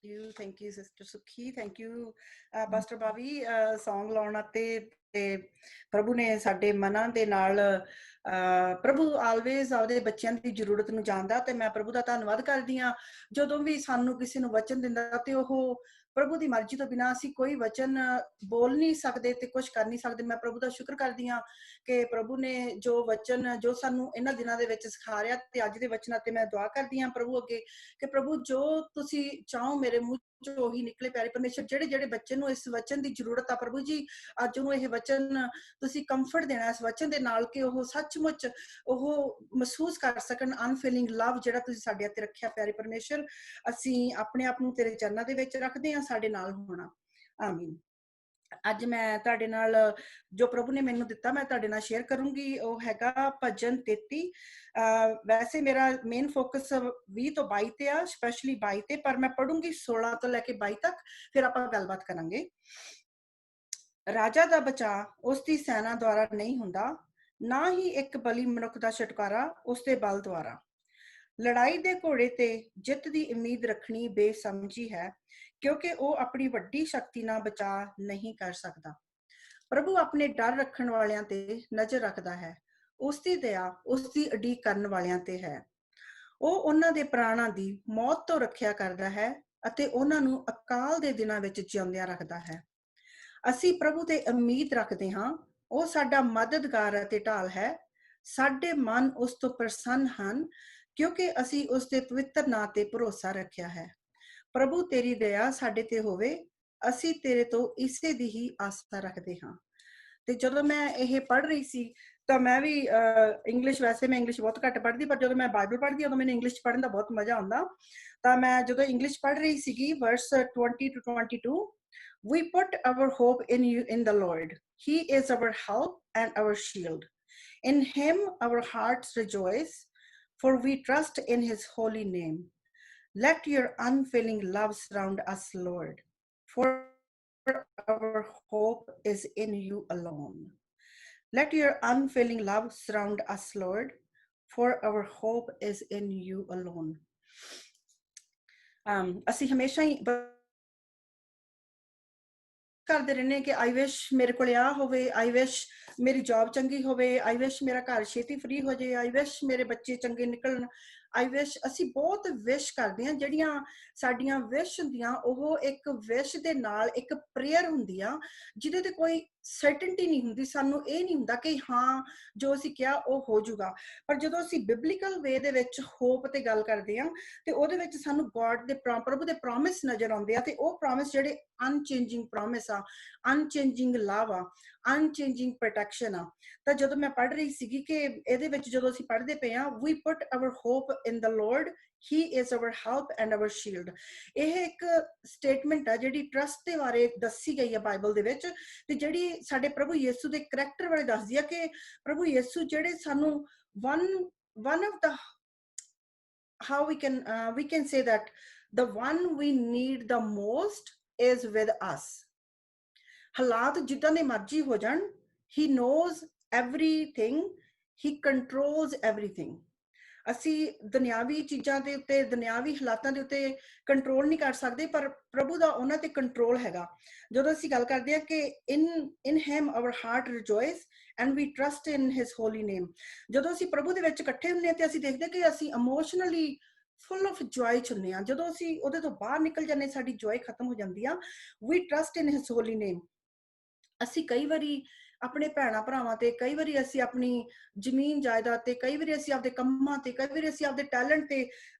Thank you, Sister Sukhi. Thank you, Pastor Bobby. Song ਲਾਉਣ ਤੇ ਪ੍ਰਭੂ ਨੇ ਸਾਡੇ ਮਨਾਂ ਦੇ ਨਾਲ ਪ੍ਰਭੂ ਆਲਵੇਜ਼ ਆਪਦੇ ਬੱਚਿਆਂ ਦੀ ਜ਼ਰੂਰਤ ਨੂੰ ਜਾਣਦਾ ਤੇ ਮੈਂ ਪ੍ਰਭੂ ਦਾ ਧੰਨਵਾਦ ਕਰਦੀ ਹਾਂ ਜਦੋਂ ਵੀ ਸਾਨੂੰ ਕਿਸੇ ਨੂੰ ਵਚਨ ਦਿੰਦਾ ਤੇ ਉਹ ਪ੍ਰਭੂ ਦੀ ਮਰਜ਼ੀ ਤੋਂ ਬਿਨਾਂ ਅਸੀਂ ਕੋਈ ਵਚਨ ਬੋਲ ਨਹੀਂ ਸਕਦੇ ਤੇ ਕੁਝ ਕਰ ਨਹੀਂ ਸਕਦੇ। ਮੈਂ ਪ੍ਰਭੂ ਦਾ ਸ਼ੁਕਰ ਕਰਦੀ ਹਾਂ ਕਿ ਪ੍ਰਭੂ ਨੇ ਜੋ ਵਚਨ ਜੋ ਸਾਨੂੰ ਇਹਨਾਂ ਦਿਨਾਂ ਦੇ ਵਿੱਚ ਸਿਖਾ ਰਿਹਾ ਤੇ ਅੱਜ ਦੇ ਵਚਨਾਂ ਤੇ ਮੈਂ ਦੁਆ ਕਰਦੀ ਹਾਂ ਪ੍ਰਭੂ ਅੱਗੇ ਕਿ ਪ੍ਰਭੂ ਜੋ ਤੁਸੀਂ ਚਾਹੋ ਮੇਰੇ ਮੂੰਹ ਚੋਂ ਉਹੀ ਨਿਕਲੇ। ਪਿਆਰੇ ਪਰਮੇਸ਼ਰ ਜਿਹੜੇ ਜਿਹੜੇ ਬੱਚੇ ਨੂੰ ਇਸ ਵਚਨ ਦੀ ਜ਼ਰੂਰਤ ਆ ਪ੍ਰਭੂ ਜੀ ਅੱਜ ਉਹਨੂੰ ਇਹ ਵਚਨ ਤੁਸੀਂ ਕੰਫਰਟ ਦੇਣਾ ਇਸ ਵਚਨ ਦੇ ਨਾਲ ਕਿ ਉਹ ਸੱਚਮੁੱਚ ਉਹ ਮਹਿਸੂਸ ਕਰ ਸਕਣ ਅਨਫੀਲਿੰਗ ਲਵ ਜਿਹੜਾ ਤੁਸੀਂ ਸਾਡੇ ਉੱਤੇ ਰੱਖਿਆ। ਪਿਆਰੇ ਪਰਮੇਸ਼ਰ ਅਸੀਂ ਆਪਣੇ ਆਪ ਨੂੰ ਤੇਰੇ ਚਰਨਾਂ ਦੇ ਵਿੱਚ ਰੱਖਦੇ ਹਾਂ, ਸਾਡੇ ਨਾਲ ਹੋਣਾ। ਆਮੀਨ। ਅੱਜ ਮੈਂ ਤੁਹਾਡੇ ਨਾਲ ਜੋ ਪ੍ਰਭੂ ਨੇ ਮੈਨੂੰ ਦਿੱਤਾ ਮੈਂ ਤੁਹਾਡੇ ਨਾਲ ਸ਼ੇਅਰ ਕਰੂੰਗੀ ਉਹ ਹੈਗਾ ਭਜਨ 33। ਵੈਸੇ ਮੇਰਾ ਮੇਨ ਫੋਕਸ 20 ਤੋਂ 22 ਤੇ ਆ, ਸਪੈਸ਼ਲੀ 22 ਤੇ, ਪਰ ਮੈਂ ਪੜੂੰਗੀ 16 ਤੋਂ ਲੈ ਕੇ 22 ਤੱਕ, ਫਿਰ ਆਪਾਂ ਗੱਲਬਾਤ ਕਰਾਂਗੇ। ਰਾਜਾ ਦਾ ਬਚਾਅ ਉਸ ਦੀ ਸੈਨਾ ਦੁਆਰਾ ਨਹੀਂ ਹੁੰਦਾ, ਨਾ ਹੀ ਇੱਕ ਬਲੀ ਮਨੁੱਖ ਦਾ ਛੁਟਕਾਰਾ ਉਸ ਦੇ ਬਲ ਦੁਆਰਾ। ਲੜਾਈ ਦੇ ਘੋੜੇ ਤੇ ਜਿੱਤ ਦੀ ਉਮੀਦ ਰੱਖਣੀ ਬੇਸਮਝੀ ਹੈ, ਕਿਉਂਕਿ ਉਹ ਆਪਣੀ ਵੱਡੀ ਸ਼ਕਤੀ ਨਾਲ ਬਚਾਅ ਨਹੀਂ ਕਰ ਸਕਦਾ। ਪ੍ਰਭੂ ਆਪਣੇ ਡਰ ਰੱਖਣ ਵਾਲਿਆਂ ਤੇ ਨਜ਼ਰ ਰੱਖਦਾ ਹੈ, ਉਸ ਦੀ ਦਇਆ ਉਸ ਦੀ ਉਡੀਕ ਕਰਨ ਵਾਲਿਆਂ ਤੇ ਹੈ। ਉਹ ਉਹਨਾਂ ਦੇ ਪ੍ਰਾਣਾਂ ਦੀ ਮੌਤ ਤੋਂ ਰੱਖਿਆ ਕਰਦਾ ਹੈ ਅਤੇ ਉਹਨਾਂ ਨੂੰ ਅਕਾਲ ਦੇ ਦਿਨਾਂ ਵਿੱਚ ਜਿਉਂਦਿਆਂ ਰੱਖਦਾ ਹੈ। ਅਸੀਂ ਪ੍ਰਭੂ ਤੇ ਉਮੀਦ ਰੱਖਦੇ ਹਾਂ, ਉਹ ਸਾਡਾ ਮਦਦਗਾਰ ਅਤੇ ਢਾਲ ਹੈ। ਸਾਡੇ ਮਨ ਉਸ ਤੋਂ ਪ੍ਰਸੰਨ ਹਨ ਕਿਉਂਕਿ ਅਸੀਂ ਉਸ ਦੇ ਪਵਿੱਤਰ ਨਾਂ ਤੇ ਭਰੋਸਾ ਰੱਖਿਆ ਹੈ। ਪ੍ਰਭੂ ਤੇਰੀ ਦਇਆ ਸਾਡੇ ਤੇ ਹੋਵੇ, ਅਸੀਂ ਤੇਰੇ ਤੋਂ ਇਸੇ ਦੀ ਹੀ ਆਸਾ ਰੱਖਦੇ ਹਾਂ। ਤੇ ਜਦੋਂ ਮੈਂ ਇਹ ਪੜ੍ਹ ਰਹੀ ਸੀ ਤਾਂ ਮੈਂ ਵੀ ਇੰਗਲਿਸ਼, ਵੈਸੇ ਮੈਂ ਇੰਗਲਿਸ਼ ਬਹੁਤ ਘੱਟ ਪੜ੍ਹਦੀ, ਪਰ ਜਦੋਂ ਮੈਂ ਬਾਈਬਲ ਪੜ੍ਹਦੀ ਉਦੋਂ ਮੈਨੂੰ ਇੰਗਲਿਸ਼ ਪੜ੍ਹਨ ਦਾ ਬਹੁਤ ਮਜ਼ਾ ਆਉਂਦਾ। ਤਾਂ ਮੈਂ ਜਦੋਂ ਇੰਗਲਿਸ਼ ਪੜ੍ਹ ਰਹੀ ਸੀਗੀ ਵਰਸ 20 to 22, we put our hope in you, in the Lord. He is our help and our shield. In him our hearts rejoice, for we trust in his holy name. Let your unfailing love surround us, Lord, for our hope is in you alone. Let your unfailing love surround us, Lord, for our hope is in you alone. ਅਸੀਂ ਹਮੇਸ਼ਾ ਹੀ ਕਰਦੇ ਰਹਿੰਦੇ ਕਿ ਆਈ ਵਿਸ਼ ਮੇਰੇ ਕੋਲ ਆ ਹੋਵੇ, ਆਈ ਵਿਸ਼ ਮੇਰੀ ਜੌਬ ਚੰਗੀ ਹੋਵੇ, ਆਈ ਵਿਸ਼ ਮੇਰਾ ਘਰ ਛੇਤੀ ਫ੍ਰੀ ਹੋ ਜਾਏ, ਆਈ ਵਿਸ਼ ਮੇਰੇ ਬੱਚੇ ਚੰਗੇ ਨਿਕਲਣ, ਆਈ ਵਿਸ਼। ਅਸੀਂ ਬਹੁਤ ਵਿਸ਼ ਕਰਦੇ ਹਾਂ। ਜਿਹੜੀਆਂ ਸਾਡੀਆਂ ਵਿਸ਼ ਹੁੰਦੀਆਂ ਉਹ ਇੱਕ ਵਿਸ਼ ਦੇ ਨਾਲ ਇੱਕ ਪ੍ਰੇਅਰ ਹੁੰਦੀ ਆ ਜਿਹਦੇ ਤੇ ਕੋਈ ਸਰਟਨਟੀ ਨਹੀਂ ਹੁੰਦੀ। ਸਾਨੂੰ ਇਹ ਨਹੀਂ ਹੁੰਦਾ ਕਿ ਹਾਂ ਜੋ ਅਸੀਂ ਕਿਹਾ ਉਹ ਹੋ ਜਾਊਗਾ। ਪਰ ਜਦੋਂ ਅਸੀਂ ਬਿਬਲੀਕਲ ਵੇ ਦੇ ਵਿੱਚ ਹੋਪ ਤੇ ਗੱਲ ਕਰਦੇ ਹਾਂ ਤੇ ਉਹਦੇ ਵਿੱਚ ਸਾਨੂੰ ਗੋਡ ਦੇ ਪ੍ਰਭੂ ਦੇ ਪ੍ਰੋਮਿਸ ਨਜ਼ਰ ਆਉਂਦੇ ਆ, ਤੇ ਉਹ ਪ੍ਰੋਮਿਸ ਜਿਹੜੇ ਅਨਚੇਂਜਿੰਗ ਪ੍ਰੋਮਿਸ ਆ, ਅਨਚੇਂਜਿੰਗ ਲਵ ਆ, ਅਨਚੇਂਜਿੰਗ ਪ੍ਰੋਟੈਕਸ਼ਨ ਆ। ਤਾਂ ਜਦੋਂ ਮੈਂ ਪੜ੍ਹ ਰਹੀ ਸੀਗੀ ਕਿ ਇਹਦੇ ਵਿੱਚ ਜਦੋਂ ਅਸੀਂ ਪੜ੍ਹਦੇ ਪਏ ਹਾਂ, we put our hope in the Lord, he is our help and our shield। ਇਹ ਇੱਕ ਸਟੇਟਮੈਂਟ ਆ ਜਿਹੜੀ ਟਰਸਟ ਦੇ ਬਾਰੇ ਦੱਸੀ ਗਈ ਆ ਬਾਈਬਲ ਦੇ ਵਿੱਚ, ਤੇ ਜਿਹੜੀ ਸਾਡੇ ਪ੍ਰਭੂ ਯਿਸੂ ਦੇ ਕਰੈਕਟਰ ਬਾਰੇ ਦੱਸਦੀ ਆ ਕਿ ਪ੍ਰਭੂ ਯਿਸੂ ਜਿਹੜੇ ਸਾਨੂੰ one of the how we can say that the one we need the most is with us। ਹਾਲਾਤ ਜਿੱਦਾਂ ਦੇ ਮਰਜ਼ੀ ਹੋ ਜਾਣ, he knows everything, he controls everything। ਅਸੀਂ ਦੁਨਿਆਵੀ ਚੀਜ਼ਾਂ ਦੇ ਉੱਤੇ, ਦੁਨਿਆਵੀ ਹਾਲਾਤਾਂ ਦੇ ਉੱਤੇ ਕੰਟਰੋਲ ਨਹੀਂ ਕਰ ਸਕਦੇ, ਪਰ ਪ੍ਰਭੂ ਦਾ ਉਹਨਾਂ ਤੇ ਕੰਟਰੋਲ ਹੈਗਾ। ਜਦੋਂ ਅਸੀਂ ਗੱਲ ਕਰਦੇ ਹਾਂ ਕਿ in him our heart rejoice and we trust in his holy name, ਜਦੋਂ ਅਸੀਂ ਪ੍ਰਭੂ ਦੇ ਵਿੱਚ ਇਕੱਠੇ ਹੁੰਦੇ ਹਾਂ ਤੇ ਅਸੀਂ ਦੇਖਦੇ ਕਿ ਅਸੀਂ ਇਮੋਸ਼ਨਲੀ ਫੁੱਲ ਆਫ ਜੋਏ ਚ ਹੁੰਦੇ ਹਾਂ। ਜਦੋਂ ਅਸੀਂ ਉਹਦੇ ਤੋਂ ਬਾਹਰ ਨਿਕਲ ਜਾਂਦੇ ਸਾਡੀ ਜੋਏ ਖਤਮ ਹੋ ਜਾਂਦੀ ਆ। we trust in his holy name। ਅਸੀਂ ਕਈ ਵਾਰੀ ਆਪਣੇ ਭੈਣਾਂ ਭਰਾਵਾਂ ਤੇ, ਕਈ ਵਾਰੀ ਅਸੀਂ ਆਪਣੀ ਜ਼ਮੀਨ ਜਾਇਦਾਦ ਤੇ, ਕਈ ਵਾਰੀ ਅਸੀਂ ਆਪਦੇ ਕੰਮਾਂ ਤੇ, ਕਈ ਵਾਰੀ ਅਸੀਂ ਆਪਦੇ ਟੈਲੈਂਟ ਤੇ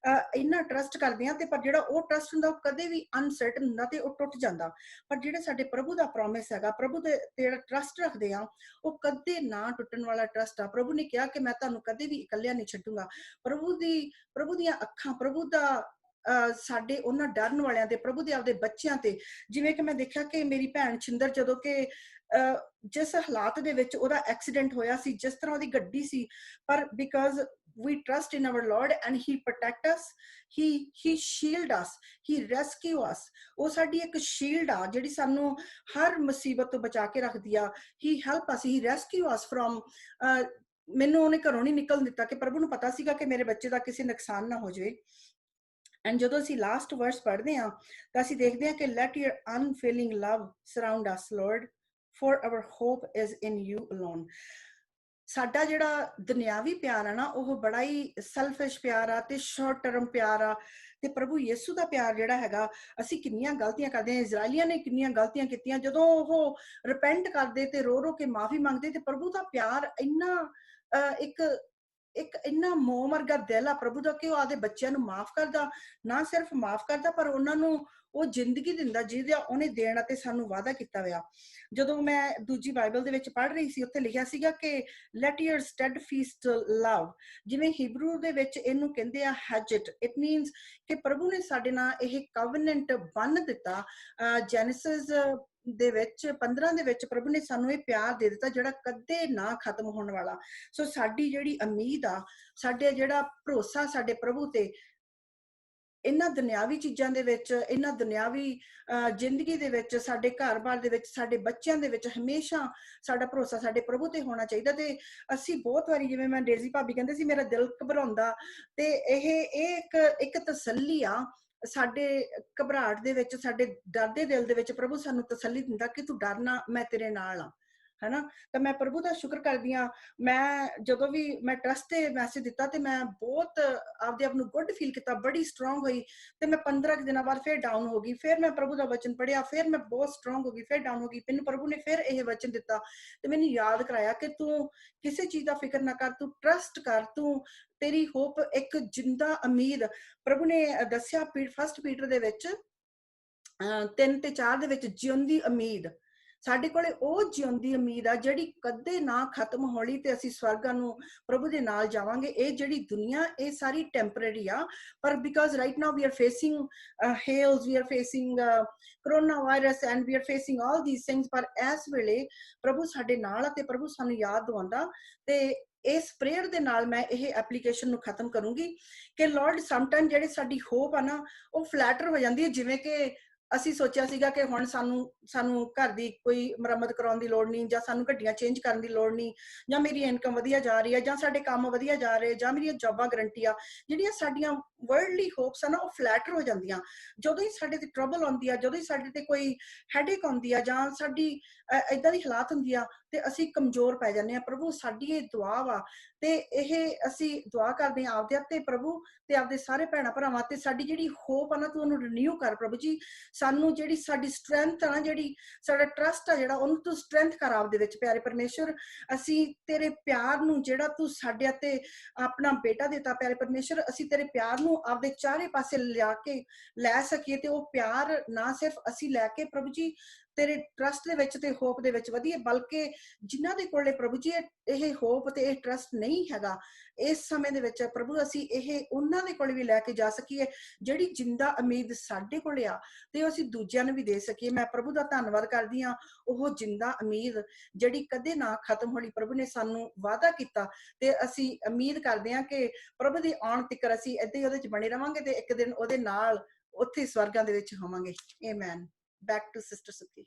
ਇੰਨਾ ਟਰਸਟ ਕਰਦੇ ਹਾਂ, ਤੇ ਪਰ ਜਿਹੜਾ ਉਹ ਟਰਸਟ ਹੁੰਦਾ ਉਹ ਕਦੇ ਵੀ ਅਨਸਰਟਨ ਹੁੰਦਾ ਤੇ ਉਹ ਟੁੱਟ ਜਾਂਦਾ। ਪਰ ਜਿਹੜੇ ਸਾਡੇ ਪ੍ਰਭੂ ਦਾ ਪ੍ਰੋਮਿਸ ਹੈਗਾ, ਪ੍ਰਭੂ ਦੇ ਜਿਹੜਾ ਟਰਸਟ ਰੱਖਦੇ ਆ ਉਹ ਕਦੇ ਨਾ ਟੁੱਟਣ ਵਾਲਾ ਟਰਸਟ ਆ। ਪ੍ਰਭੂ ਨੇ ਕਿਹਾ ਕਿ ਮੈਂ ਤੁਹਾਨੂੰ ਕਦੇ ਵੀ ਇਕੱਲਿਆਂ ਨਹੀਂ ਛੱਡੂੰਗਾ। ਪ੍ਰਭੂ ਦੀਆਂ ਅੱਖਾਂ, ਪ੍ਰਭੂ ਦਾ ਸਾਡੇ ਉਹਨਾਂ ਡਰਨ ਵਾਲਿਆਂ ਤੇ, ਪ੍ਰਭੂ ਦੇ ਆਪਦੇ ਬੱਚਿਆਂ ਤੇ। ਜਿਵੇਂ ਕਿ ਮੈਂ ਦੇਖਿਆ ਕਿ ਮੇਰੀ ਭੈਣ ਛਿੰਦਰ ਜਦੋਂ ਕਿ ਜਿਸ ਹਾਲਾਤ ਦੇ ਵਿੱਚ ਉਹਦਾ ਐਕਸੀਡੈਂਟ ਹੋਇਆ ਸੀ, ਜਿਸ ਤਰ੍ਹਾਂ ਉਹਦੀ ਗੱਡੀ ਸੀ, ਪਰ because we trust in our Lord and he protect us, he shield us, he rescue us। ਉਹ ਸਾਡੀ ਇੱਕ ਸ਼ੀਲਡ ਆ ਜਿਹੜੀ ਸਾਨੂੰ ਹਰ ਮੁਸੀਬਤ ਤੋਂ ਬਚਾ ਕੇ ਰੱਖਦੀ ਆ। he help us, he rescue us from ਮੈਨੂੰ ਉਹਨੇ ਘਰੋਂ ਨਹੀਂ ਨਿਕਲਣ ਦਿੱਤਾ ਕਿ ਪ੍ਰਭੂ ਨੂੰ ਪਤਾ ਸੀਗਾ ਕਿ ਮੇਰੇ ਬੱਚੇ ਦਾ ਕਿਸੇ ਨੁਕਸਾਨ ਨਾ ਹੋ ਜਾਵੇ। ਐਂਡ ਜਦੋਂ ਅਸੀਂ ਲਾਸਟ ਵਰਸ ਪੜ੍ਹਦੇ ਹਾਂ ਤਾਂ ਅਸੀਂ ਦੇਖਦੇ ਹਾਂ ਕਿ let your unfailing love surround us Lord for our hope is in you alone. ਸਾਡਾ ਜਿਹੜਾ ਦੁਨਿਆਵੀ ਪਿਆਰ ਆ ਨਾ ਉਹ ਬੜਾ ਹੀ ਸੈਲਫਿਸ਼ ਪਿਆਰ ਆ ਤੇ ਸ਼ਾਰਟ ਟਰਮ ਪਿਆਰ ਆ, ਤੇ ਪ੍ਰਭੂ ਯਿਸੂ ਦਾ ਪਿਆਰ ਜਿਹੜਾ ਹੈਗਾ, ਅਸੀਂ ਕਿੰਨੀਆਂ ਗਲਤੀਆਂ ਕਰਦੇ ਹਾਂ, ਇਜ਼ਰਾਈਲੀਆਂ ਨੇ ਕਿੰਨੀਆਂ ਗਲਤੀਆਂ ਕੀਤੀਆਂ, ਜਦੋਂ ਉਹ ਰਿਪੈਂਟ ਕਰਦੇ ਤੇ ਰੋ ਰੋ ਕੇ ਮਾਫੀ ਮੰਗਦੇ, ਤੇ ਪ੍ਰਭੂ ਦਾ ਪਿਆਰ ਇੰਨਾ ਇੱਕ ਇੱਕ ਇੰਨਾ ਮੋਹ ਵਰਗਾ ਦਿਲ ਆ ਪ੍ਰਭੂ ਦਾ ਕਿ ਉਹ ਆਦੇ ਬੱਚਿਆਂ ਨੂੰ ਮਾਫ ਕਰਦਾ, ਨਾ ਸਿਰਫ ਮਾਫ ਕਰਦਾ ਪਰ ਉਹਨਾਂ ਨੂੰ ਉਹ ਜ਼ਿੰਦਗੀ ਦਿੰਦਾ ਜਿਹਦਾ ਉਹਨੇ ਦੇਣ ਅਤੇ ਸਾਨੂੰ ਵਾਅਦਾ ਕੀਤਾ ਹੋਇਆ। ਜਦੋਂ ਮੈਂ ਦੂਜੀ ਬਾਈਬਲ ਦੇ ਵਿੱਚ ਪੜ੍ਹ ਰਹੀ ਸੀ ਉੱਥੇ ਲਿਖਿਆ ਸੀਗਾ ਕਿ ਲੈਟ ਯੂਰ ਸਟੈਡਫਾਸਟ ਲਵ, ਜਿਵੇਂ ਹੀਬਰੂ ਦੇ ਵਿੱਚ ਇਹਨੂੰ ਕਹਿੰਦੇ ਆ ਹੈਜਟ, ਇਟ ਮੀਨਸ ਕਿ ਪ੍ਰਭੂ ਨੇ ਸਾਡੇ ਨਾਲ ਇਹ ਕਵਨੈਂਟ ਬੰਨ ਦਿੱਤਾ। ਜੈਨੇਸਿਸ ਦੇ ਵਿੱਚ 15 ਦੇ ਵਿੱਚ ਪ੍ਰਭੂ ਨੇ ਸਾਨੂੰ ਇਹ ਪਿਆਰ ਦੇ ਦਿੱਤਾ ਜਿਹੜਾ ਕਦੇ ਨਾ ਖਤਮ ਹੋਣ ਵਾਲਾ। ਸੋ ਸਾਡੀ ਜਿਹੜੀ ਉਮੀਦ ਆ, ਸਾਡੇ ਜਿਹੜਾ ਭਰੋਸਾ ਸਾਡੇ ਪ੍ਰਭੂ ਤੇ ਇਹਨਾਂ ਦੁਨਿਆਵੀ ਚੀਜ਼ਾਂ ਦੇ ਵਿੱਚ, ਇਹਨਾਂ ਦੁਨਿਆਵੀ ਜ਼ਿੰਦਗੀ ਦੇ ਵਿੱਚ, ਸਾਡੇ ਘਰ-ਬਾਰ ਦੇ ਵਿੱਚ, ਸਾਡੇ ਬੱਚਿਆਂ ਦੇ ਵਿੱਚ ਹਮੇਸ਼ਾ ਸਾਡਾ ਭਰੋਸਾ ਸਾਡੇ ਪ੍ਰਭੂ ਤੇ ਹੋਣਾ ਚਾਹੀਦਾ। ਤੇ ਅਸੀਂ ਬਹੁਤ ਵਾਰੀ, ਜਿਵੇਂ ਮੈਂ ਡੇਜ਼ੀ ਭਾਬੀ ਕਹਿੰਦੇ ਸੀ ਮੇਰਾ ਦਿਲ ਘਬਰਾਉਂਦਾ, ਤੇ ਇਹ ਇੱਕ ਤਸੱਲੀ ਆ ਸਾਡੇ ਘਬਰਾਹਟ ਦੇ ਵਿੱਚ, ਸਾਡੇ ਡਰਦੇ ਦਿਲ ਦੇ ਵਿੱਚ ਪ੍ਰਭੂ ਸਾਨੂੰ ਤਸੱਲੀ ਦਿੰਦਾ ਕਿ ਤੂੰ ਡਰਨਾ, ਮੈਂ ਤੇਰੇ ਨਾਲ ਆ, ਹੈਨਾ। ਤਾਂ ਮੈਂ ਪ੍ਰਭੂ ਦਾ ਸ਼ੁਕਰ ਕਰਦੀ ਹਾਂ। ਮੈਂ ਜਦੋਂ ਵੀ ਮੈਂ ਟਰਸਟ ਤੇ ਮੈਸੇਜ ਦਿੱਤਾ ਤੇ ਮੈਂ ਬਹੁਤ ਆਪਦੇ ਆਪ ਨੂੰ ਗੁੱਡ ਫੀਲ ਕੀਤਾ, ਬੜੀ ਸਟਰੋਂਗ ਹੋਈ, ਤੇ ਮੈਂ 15 ਦਿਨਾਂ ਬਾਅਦ ਫਿਰ ਡਾਊਨ ਹੋ ਗਈ। ਫਿਰ ਮੈਂ ਪ੍ਰਭੂ ਦਾ ਵਚਨ ਪੜ੍ਹਿਆ, ਫਿਰ ਮੈਂ ਬਹੁਤ ਸਟਰੋਂਗ ਹੋ ਗਈ, ਫਿਰ ਡਾਊਨ ਹੋ ਗਈ। ਮੈਨੂੰ ਪ੍ਰਭੂ ਨੇ ਫਿਰ ਇਹ ਵਚਨ ਦਿੱਤਾ ਤੇ ਮੈਨੂੰ ਯਾਦ ਕਰਾਇਆ ਕਿ ਤੂੰ ਕਿਸੇ ਚੀਜ਼ ਦਾ ਫਿਕਰ ਨਾ ਕਰ, ਤੂੰ ਟਰਸਟ ਕਰ, ਤੂੰ ਤੇਰੀ ਹੋਪ ਇੱਕ ਜਿੰਦਾ ਉਮੀਦ। ਪ੍ਰਭੂ ਨੇ ਦੱਸਿਆ ਫਸਟ ਪੀਟਰ ਦੇ ਵਿੱਚ 3 ਤੇ 4 ਦੇ ਵਿੱਚ, ਜਿਉਂਦੀ ਉਮੀਦ। ਸਾਡੇ ਕੋਲੇ ਉਹ ਜਿਉਂਦੀ ਉਮੀਦ ਆ ਜਿਹੜੀ ਕਦੇ ਨਾ ਖਤਮ ਹੋਣੀ, ਤੇ ਅਸੀਂ ਸਵਰਗਾਂ ਨੂੰ ਪ੍ਰਭੂ ਦੇ ਨਾਲ ਜਾਵਾਂਗੇ। ਇਹ ਜਿਹੜੀ ਦੁਨੀਆ ਇਹ ਸਾਰੀ ਟੈਂਪਰੇਰੀ ਆ, ਪਰ because right now we are facing hells, we are facing corona virus and we are facing all these things, ਪਰ ਇਸ ਵੇਲੇ ਪ੍ਰਭੂ ਸਾਡੇ ਨਾਲ ਆ ਤੇ ਪ੍ਰਭੂ ਸਾਨੂੰ ਯਾਦ ਦਿਵਾਉਂਦਾ। ਤੇ ਇਸ ਪ੍ਰੇਅਰ ਦੇ ਨਾਲ ਮੈਂ ਇਹ ਐਪਲੀਕੇਸ਼ਨ ਨੂੰ ਖਤਮ ਕਰੂੰਗੀ ਕਿ ਲਾਰਡ ਸਮਟਾਈਮ ਜਿਹੜੀ ਸਾਡੀ ਹੋਪ ਆ ਨਾ ਉਹ ਫਲੈਟਰ ਹੋ ਜਾਂਦੀ ਹੈ। ਜਿਵੇਂ ਕਿ ਅਸੀਂ ਸੋਚਿਆ ਸੀਗਾ ਕਿ ਹੁਣ ਸਾਨੂੰ ਘਰ ਦੀ ਕੋਈ ਮੁਰੰਮਤ ਕਰਾਉਣ ਦੀ ਲੋੜ ਨਹੀਂ, ਜਾਂ ਸਾਨੂੰ ਗੱਡੀਆਂ ਚੇਂਜ ਕਰਨ ਦੀ ਲੋੜ ਨਹੀਂ, ਜਾਂ ਮੇਰੀ ਇਨਕਮ ਵਧੀਆ ਜਾ ਰਹੀ ਹੈ, ਜਾਂ ਸਾਡੇ ਕੰਮ ਵਧੀਆ ਜਾ ਰਹੇ, ਜਾਂ ਮੇਰੀਆਂ ਜੌਬਾਂ ਗਰੰਟੀ ਆ। ਜਿਹੜੀਆਂ ਸਾਡੀਆਂ ਵਰਲਡਲੀ ਹੋਪਸ ਆ ਨਾ ਉਹ ਫਲੈਟਰ ਹੋ ਜਾਂਦੀਆਂ ਜਦੋਂ ਹੀ ਸਾਡੇ ਤੇ ਟਰਬਲ ਆਉਂਦੀ ਆ, ਜਦੋਂ ਹੀ ਸਾਡੇ ਤੇ ਕੋਈ ਹੈਡੇਕ ਆਉਂਦੀ ਆ, ਜਾਂ ਸਾਡੀ ਏਦਾਂ ਦੀ ਹਾਲਾਤ ਹੁੰਦੀ ਆ, ਤੇ ਅਸੀਂ ਕਮਜ਼ੋਰ ਪੈ ਜਾਂਦੇ ਆ। ਪ੍ਰਭੂ ਸਾਡੀ ਇਹ ਦੁਆ ਵਾ, ਤੇ ਇਹ ਅਸੀਂ ਦੁਆ ਕਰਦੇ ਹਾਂ ਆਪਦੇ ਤੇ ਪ੍ਰਭੂ ਤੇ ਆਪਦੇ ਸਾਰੇ ਭੈਣਾਂ ਭਰਾਵਾਂ ਤੇ, ਸਾਡੀ ਜਿਹੜੀ ਹੋਪ ਆ ਨਾ ਤੂੰ ਉਹਨੂੰ ਰਿਨਿਊ ਕਰ ਪ੍ਰਭੂ ਜੀ। ਸਾਨੂੰ ਜਿਹੜੀ ਸਾਡੀ ਸਟਰੈਂਥ ਆ ਨਾ, ਜਿਹੜੀ ਸਾਡਾ ਟਰਸਟ ਆ ਜਿਹੜਾ, ਉਹਨੂੰ ਤੂੰ ਸਟਰੈਂਥ ਕਰ ਆਪਦੇ ਵਿੱਚ ਪਿਆਰੇ ਪਰਮੇਸ਼ਰ। ਅਸੀਂ ਤੇਰੇ ਪਿਆਰ ਨੂੰ ਜਿਹੜਾ ਤੂੰ ਸਾਡੇ ਤੇ ਆਪਣਾ ਬੇਟਾ ਦਿੱਤਾ ਪਿਆਰੇ ਪਰਮੇਸ਼ਰ, ਅਸੀਂ ਤੇਰੇ ਪਿਆਰ ਨੂੰ ਆਪਦੇ ਚਾਰੇ ਪਾਸੇ ਲਿਆ ਕੇ ਲੈ ਸਕੀਏ, ਤੇ ਉਹ ਪਿਆਰ ਨਾ ਸਿਰਫ ਅਸੀਂ ਲੈ ਕੇ ਪ੍ਰਭੂ ਜੀ ਤੇਰੇ ਟਰਸਟ ਦੇ ਵਿੱਚ ਤੇ ਹੋਪ ਦੇ ਵਿੱਚ ਵਧੀਏ, ਬਲਕਿ ਜਿਨ੍ਹਾਂ ਦੇ ਕੋਲੇ ਪ੍ਰਭੂ ਜੀ ਇਹ ਹੋਪ ਤੇ ਇਹ ਟਰਸਟ ਨਹੀਂ ਹੈਗਾ ਇਸ ਸਮੇਂ ਦੇ ਵਿੱਚ, ਪ੍ਰਭੂ ਅਸੀਂ ਇਹ ਉਹਨਾਂ ਦੇ ਕੋਲੇ ਵੀ ਲੈ ਕੇ ਜਾ ਸਕੀਏ ਜਿਹੜੀ ਜਿੰਦਾ ਉਮੀਦ ਸਾਡੇ ਕੋਲੇ ਆ, ਤੇ ਅਸੀਂ ਦੂਜਿਆਂ ਨੂੰ ਵੀ ਦੇ ਸਕੀਏ। ਮੈਂ ਪ੍ਰਭੂ ਦਾ ਧੰਨਵਾਦ ਕਰਦੀ ਹਾਂ, ਉਹ ਜਿੰਦਾ ਉਮੀਦ ਜਿਹੜੀ ਕਦੇ ਨਾ ਖਤਮ ਹੋਣੀ ਪ੍ਰਭੂ ਨੇ ਸਾਨੂੰ ਵਾਅਦਾ ਕੀਤਾ, ਤੇ ਅਸੀਂ ਉਮੀਦ ਕਰਦੇ ਹਾਂ ਕਿ ਪ੍ਰਭੂ ਦੇ ਆਉਣ ਤੱਕ ਅਸੀਂ ਏਦਾਂ ਹੀ ਉਹਦੇ 'ਚ ਬਣੇ ਰਵਾਂਗੇ, ਤੇ ਇੱਕ ਦਿਨ ਉਹਦੇ ਨਾਲ ਉੱਥੇ ਸਵਰਗਾਂ ਦੇ ਵਿੱਚ ਹੋਵਾਂਗੇ। ਆਮੇਨ। ਬੈਕ ਟੂ ਸਿਸਟਰ ਸੁਖੀ।